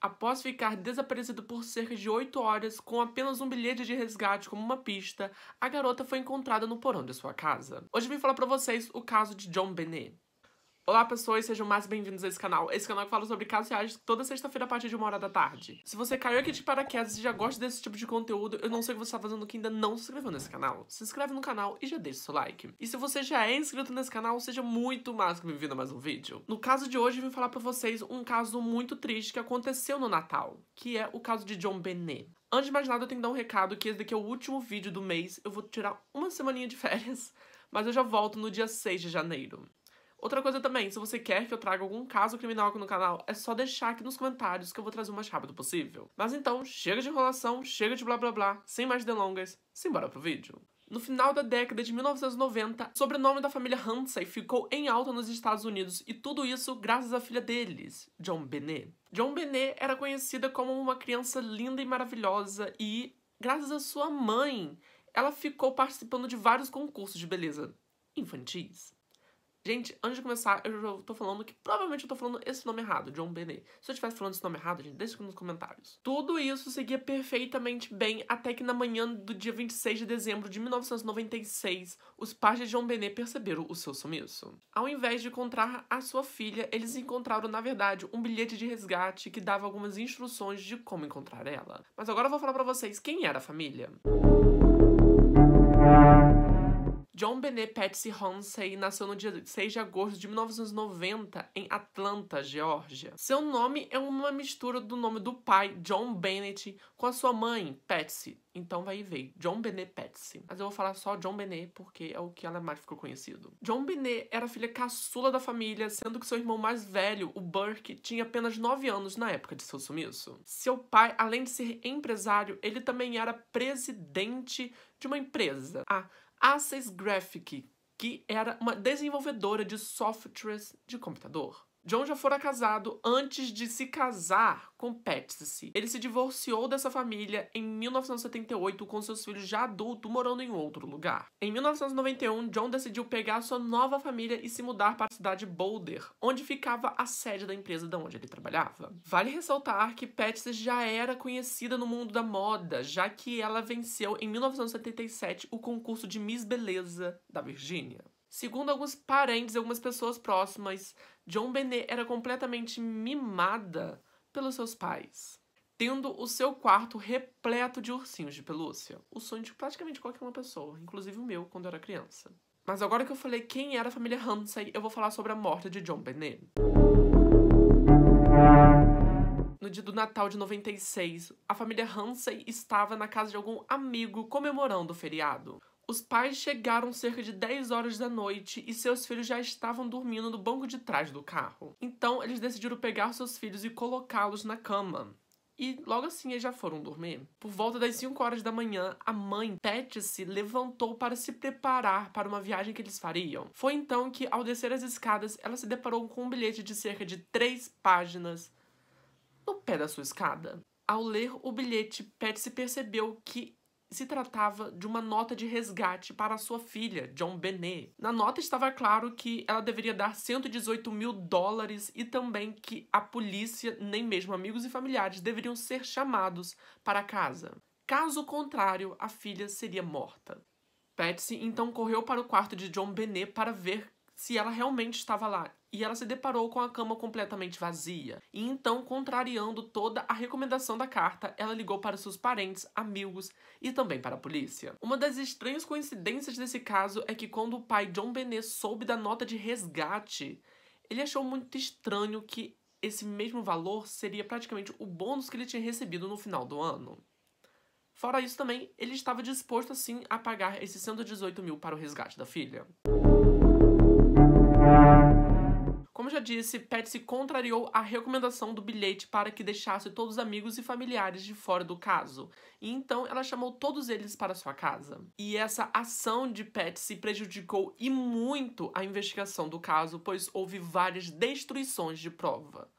Após ficar desaparecida por cerca de 8 horas, com apenas um bilhete de resgate como uma pista, a garota foi encontrada no porão de sua casa. Hoje eu vim falar pra vocês o caso de JonBenét. Olá pessoas, sejam mais bem-vindos a esse canal. Esse canal que fala sobre casos reais toda sexta-feira a partir de 1h da tarde. Se você caiu aqui de paraquedas e já gosta desse tipo de conteúdo, eu não sei o que você está fazendo que ainda não se inscreveu nesse canal. Se inscreve no canal e já deixa seu like. E se você já é inscrito nesse canal, seja muito mais que bem-vindo a mais um vídeo. No caso de hoje, eu vim falar pra vocês um caso muito triste que aconteceu no Natal, que é o caso de JonBenét. Antes de mais nada, eu tenho que dar um recado que esse daqui é o último vídeo do mês. Eu vou tirar uma semaninha de férias, mas eu já volto no dia 6 de janeiro. Outra coisa também, se você quer que eu traga algum caso criminal aqui no canal, é só deixar aqui nos comentários que eu vou trazer o mais rápido possível. Mas então, chega de enrolação, chega de blá blá blá, sem mais delongas, simbora pro vídeo. No final da década de 1990, o sobrenome da família Hansen ficou em alta nos Estados Unidos, e tudo isso graças à filha deles, JonBenét. JonBenét era conhecida como uma criança linda e maravilhosa e, graças à sua mãe, ela ficou participando de vários concursos de beleza infantis. Gente, antes de começar, eu já tô falando que provavelmente eu tô falando esse nome errado, JonBenét. Se eu estivesse falando esse nome errado, gente, deixa aqui nos comentários. Tudo isso seguia perfeitamente bem até que na manhã do dia 26 de dezembro de 1996, os pais de JonBenét perceberam o seu sumiço. Ao invés de encontrar a sua filha, eles encontraram, na verdade, um bilhete de resgate que dava algumas instruções de como encontrar ela. Mas agora eu vou falar pra vocês quem era a família. JonBenét Patsy Hansen nasceu no dia 6 de agosto de 1990 em Atlanta, Geórgia. Seu nome é uma mistura do nome do pai, JonBenét, com a sua mãe, Patsy. Então vai e veio, JonBenét Patsy. Mas eu vou falar só JonBenét porque é o que ela mais ficou conhecido. JonBenét era a filha caçula da família, sendo que seu irmão mais velho, o Burke, tinha apenas 9 anos na época de seu sumiço. Seu pai, além de ser empresário, ele também era presidente de uma empresa, a Access Graphics, que era uma desenvolvedora de softwares de computador. John já fora casado antes de se casar com Patsy. Ele se divorciou dessa família em 1978 com seus filhos já adultos morando em outro lugar. Em 1991, John decidiu pegar sua nova família e se mudar para a cidade de Boulder, onde ficava a sede da empresa de onde ele trabalhava. Vale ressaltar que Patsy já era conhecida no mundo da moda, já que ela venceu em 1977 o concurso de Miss Beleza da Virgínia. Segundo alguns parentes e algumas pessoas próximas, JonBenét era completamente mimada pelos seus pais, tendo o seu quarto repleto de ursinhos de pelúcia. O sonho de praticamente qualquer uma pessoa, inclusive o meu, quando eu era criança. Mas agora que eu falei quem era a família Hansen, eu vou falar sobre a morte de JonBenét. No dia do Natal de 96, a família Hansen estava na casa de algum amigo comemorando o feriado. Os pais chegaram cerca de 10 horas da noite e seus filhos já estavam dormindo no banco de trás do carro. Então, eles decidiram pegar seus filhos e colocá-los na cama. E logo assim eles já foram dormir. Por volta das 5 horas da manhã, a mãe, Patsy, se levantou para se preparar para uma viagem que eles fariam. Foi então que, ao descer as escadas, ela se deparou com um bilhete de cerca de 3 páginas no pé da sua escada. Ao ler o bilhete, Patsy percebeu que se tratava de uma nota de resgate para a sua filha, JonBenét. Na nota estava claro que ela deveria dar $118 mil e também que a polícia, nem mesmo amigos e familiares, deveriam ser chamados para casa. Caso contrário, a filha seria morta. Patsy então correu para o quarto de JonBenét para ver se ela realmente estava lá, e ela se deparou com a cama completamente vazia. E então, contrariando toda a recomendação da carta, ela ligou para seus parentes, amigos e também para a polícia. Uma das estranhas coincidências desse caso é que quando o pai JonBenét soube da nota de resgate, ele achou muito estranho que esse mesmo valor seria praticamente o bônus que ele tinha recebido no final do ano. Fora isso também, ele estava disposto assim a pagar esses 118 mil para o resgate da filha. Como já disse, Patsy contrariou a recomendação do bilhete para que deixasse todos os amigos e familiares de fora do caso, e então ela chamou todos eles para sua casa. E essa ação de Patsy prejudicou e muito a investigação do caso, pois houve várias destruições de prova.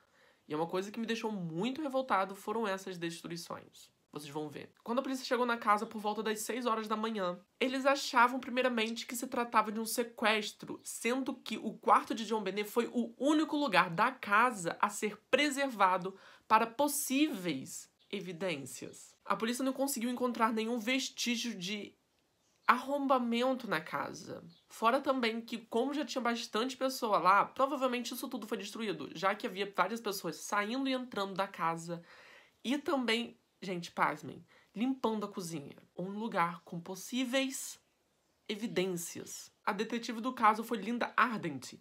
E uma coisa que me deixou muito revoltado foram essas destruições. Vocês vão ver. Quando a polícia chegou na casa por volta das 6 horas da manhã, eles achavam primeiramente que se tratava de um sequestro, sendo que o quarto de John Benet foi o único lugar da casa a ser preservado para possíveis evidências. A polícia não conseguiu encontrar nenhum vestígio de arrombamento na casa. Fora também que, como já tinha bastante pessoa lá, provavelmente isso tudo foi destruído, já que havia várias pessoas saindo e entrando da casa e também, gente, pasmem, limpando a cozinha. Um lugar com possíveis evidências. A detetive do caso foi Linda Ardent,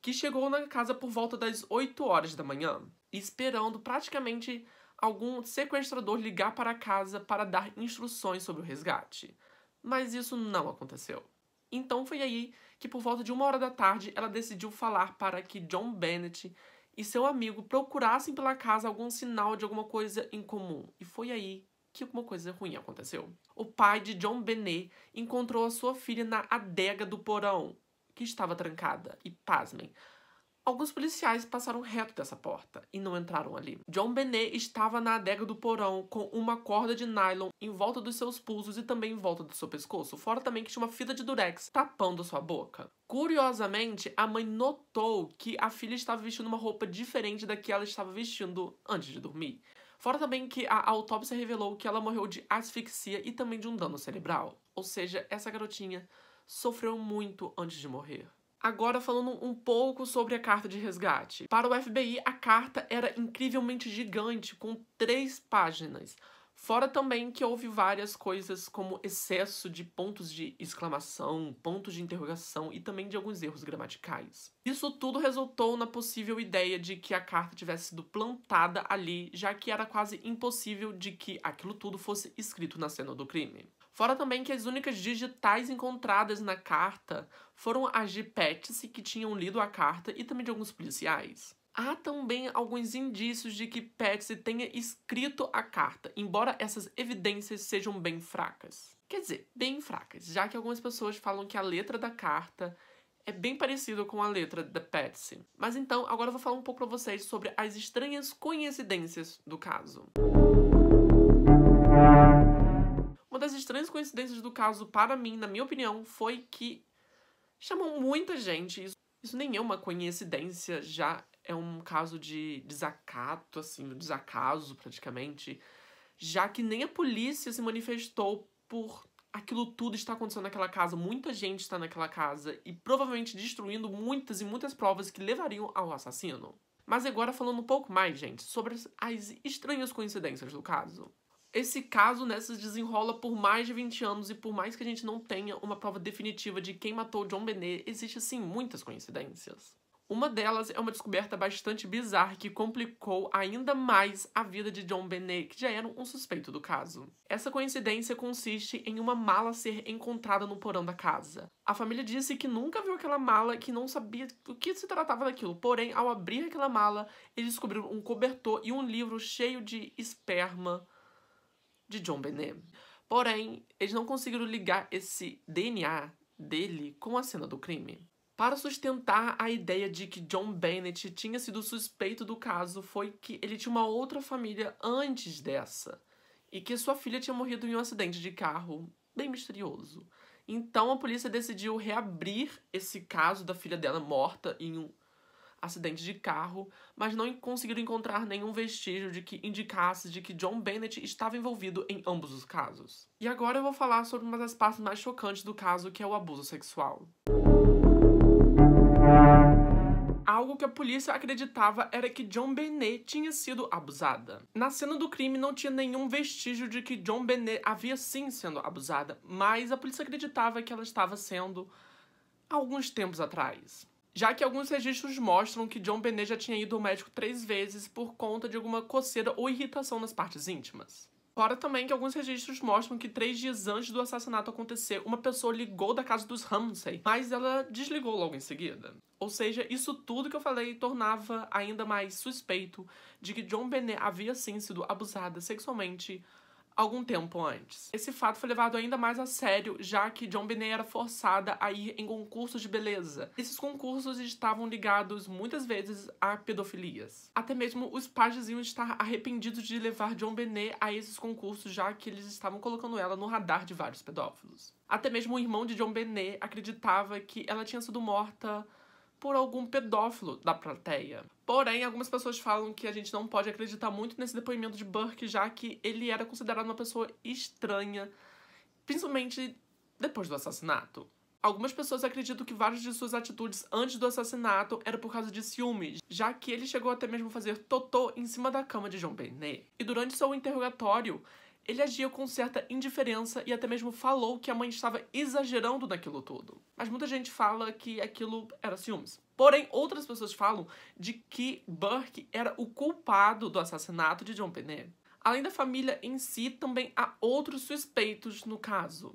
que chegou na casa por volta das 8 horas da manhã, esperando praticamente algum sequestrador ligar para a casa para dar instruções sobre o resgate. Mas isso não aconteceu. Então foi aí que, por volta de 1 hora da tarde, ela decidiu falar para que John Bennett e seu amigo procurassem pela casa algum sinal de alguma coisa em comum. E foi aí que alguma coisa ruim aconteceu. O pai de John Benet encontrou a sua filha na adega do porão, que estava trancada. E pasmem, alguns policiais passaram reto dessa porta e não entraram ali. John Benet estava na adega do porão com uma corda de nylon em volta dos seus pulsos e também em volta do seu pescoço, fora também que tinha uma fita de durex tapando sua boca. Curiosamente, a mãe notou que a filha estava vestindo uma roupa diferente da que ela estava vestindo antes de dormir. Fora também que a autópsia revelou que ela morreu de asfixia e também de um dano cerebral. Ou seja, essa garotinha sofreu muito antes de morrer. Agora falando um pouco sobre a carta de resgate. Para o FBI, a carta era incrivelmente gigante, com 3 páginas. Fora também que houve várias coisas como excesso de pontos de exclamação, pontos de interrogação e também de alguns erros gramaticais. Isso tudo resultou na possível ideia de que a carta tivesse sido plantada ali, já que era quase impossível de que aquilo tudo fosse escrito na cena do crime. Fora também que as únicas digitais encontradas na carta foram as de Patsy, que tinham lido a carta, e também de alguns policiais. Há também alguns indícios de que Patsy tenha escrito a carta, embora essas evidências sejam bem fracas. Quer dizer, bem fracas, já que algumas pessoas falam que a letra da carta é bem parecida com a letra da Patsy. Mas então, agora eu vou falar um pouco pra vocês sobre as estranhas coincidências do caso. Uma das estranhas coincidências do caso, para mim, na minha opinião, foi que chamou muita gente. Isso nem é uma coincidência, já é um caso de desacato, assim, desacaso, praticamente. Já que nem a polícia se manifestou por aquilo tudo estar acontecendo naquela casa. Muita gente está naquela casa e provavelmente destruindo muitas e muitas provas que levariam ao assassino. Mas agora falando um pouco mais, gente, sobre as estranhas coincidências do caso. Esse caso, né, se desenrola por mais de 20 anos e por mais que a gente não tenha uma prova definitiva de quem matou John Benet, existe, sim, muitas coincidências. Uma delas é uma descoberta bastante bizarra que complicou ainda mais a vida de John Benet, que já era um suspeito do caso. Essa coincidência consiste em uma mala ser encontrada no porão da casa. A família disse que nunca viu aquela mala e que não sabia o que se tratava daquilo. Porém, ao abrir aquela mala, eles descobriram um cobertor e um livro cheio de esperma de John Benet. Porém, eles não conseguiram ligar esse DNA dele com a cena do crime. Para sustentar a ideia de que John Bennett tinha sido suspeito do caso, foi que ele tinha uma outra família antes dessa, e que sua filha tinha morrido em um acidente de carro bem misterioso. Então a polícia decidiu reabrir esse caso da filha dela morta em um acidente de carro, mas não conseguiram encontrar nenhum vestígio de que indicasse de que John Bennett estava envolvido em ambos os casos. E agora eu vou falar sobre uma das partes mais chocantes do caso, que é o abuso sexual. Algo que a polícia acreditava era que John Benet tinha sido abusada. Na cena do crime não tinha nenhum vestígio de que John Benet havia sim sendo abusada, mas a polícia acreditava que ela estava sendo há alguns tempos atrás. Já que alguns registros mostram que John Benet já tinha ido ao médico 3 vezes por conta de alguma coceira ou irritação nas partes íntimas. Fora também que alguns registros mostram que 3 dias antes do assassinato acontecer, uma pessoa ligou da casa dos Ramsay, mas ela desligou logo em seguida. Ou seja, isso tudo que eu falei tornava ainda mais suspeito de que John Benet havia sim sido abusada sexualmente algum tempo antes. Esse fato foi levado ainda mais a sério, já que JonBenét era forçada a ir em concursos de beleza. Esses concursos estavam ligados muitas vezes a pedofilias. Até mesmo os pais diziam estar arrependidos de levar JonBenét a esses concursos, já que eles estavam colocando ela no radar de vários pedófilos. Até mesmo o irmão de JonBenét acreditava que ela tinha sido morta por algum pedófilo da plateia. Porém, algumas pessoas falam que a gente não pode acreditar muito nesse depoimento de Burke, já que ele era considerado uma pessoa estranha, principalmente depois do assassinato. Algumas pessoas acreditam que várias de suas atitudes antes do assassinato eram por causa de ciúmes, já que ele chegou até mesmo a fazer totô em cima da cama de JonBenét. E durante seu interrogatório, ele agia com certa indiferença e até mesmo falou que a mãe estava exagerando naquilo tudo. Mas muita gente fala que aquilo era ciúmes. Porém, outras pessoas falam de que Burke era o culpado do assassinato de JonBenét. Além da família em si, também há outros suspeitos no caso.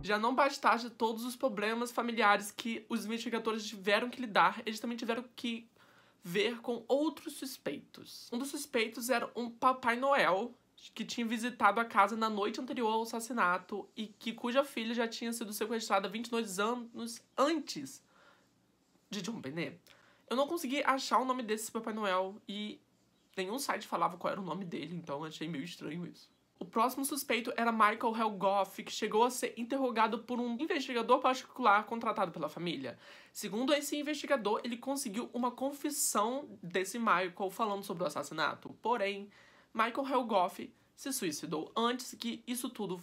Já não bastasse todos os problemas familiares que os investigadores tiveram que lidar, eles também tiveram que ver com outros suspeitos. Um dos suspeitos era um Papai Noel que tinha visitado a casa na noite anterior ao assassinato e cuja filha já tinha sido sequestrada 22 anos antes de JonBenét. Eu não consegui achar o nome desse Papai Noel e nenhum site falava qual era o nome dele, então achei meio estranho isso. O próximo suspeito era Michael Helgoff, que chegou a ser interrogado por um investigador particular contratado pela família. Segundo esse investigador, ele conseguiu uma confissão desse Michael falando sobre o assassinato. Porém, Michael Helgoff se suicidou antes que isso tudo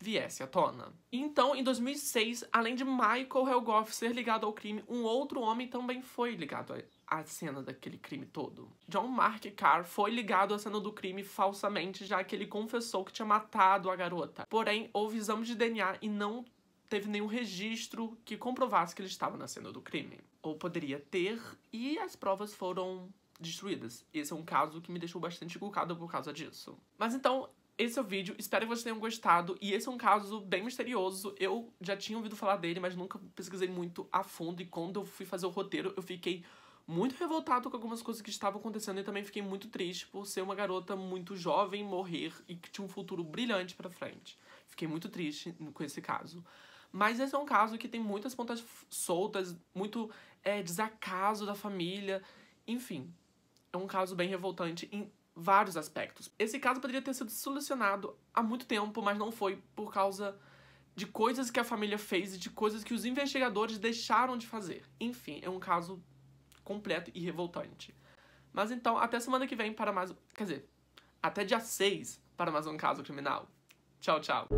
viesse à tona. Então, em 2006, além de Michael Helgoff ser ligado ao crime, um outro homem também foi ligado à cena daquele crime todo. John Mark Carr foi ligado à cena do crime falsamente, já que ele confessou que tinha matado a garota. Porém, houve exame de DNA e não teve nenhum registro que comprovasse que ele estava na cena do crime. Ou poderia ter, e as provas foram destruídas. Esse é um caso que me deixou bastante inculcado por causa disso. Mas então, esse é o vídeo, espero que vocês tenham gostado, e esse é um caso bem misterioso. Eu já tinha ouvido falar dele, mas nunca pesquisei muito a fundo, e quando eu fui fazer o roteiro, eu fiquei muito revoltado com algumas coisas que estavam acontecendo e também fiquei muito triste por ser uma garota muito jovem, morrer e que tinha um futuro brilhante pra frente. Fiquei muito triste com esse caso. Mas esse é um caso que tem muitas pontas soltas, muito desacaso da família, enfim. É um caso bem revoltante em vários aspectos. Esse caso poderia ter sido solucionado há muito tempo, mas não foi por causa de coisas que a família fez e de coisas que os investigadores deixaram de fazer. Enfim, é um caso completo e revoltante. Mas então, até semana que vem para mais... Quer dizer, até dia 6 para mais um caso criminal. Tchau, tchau.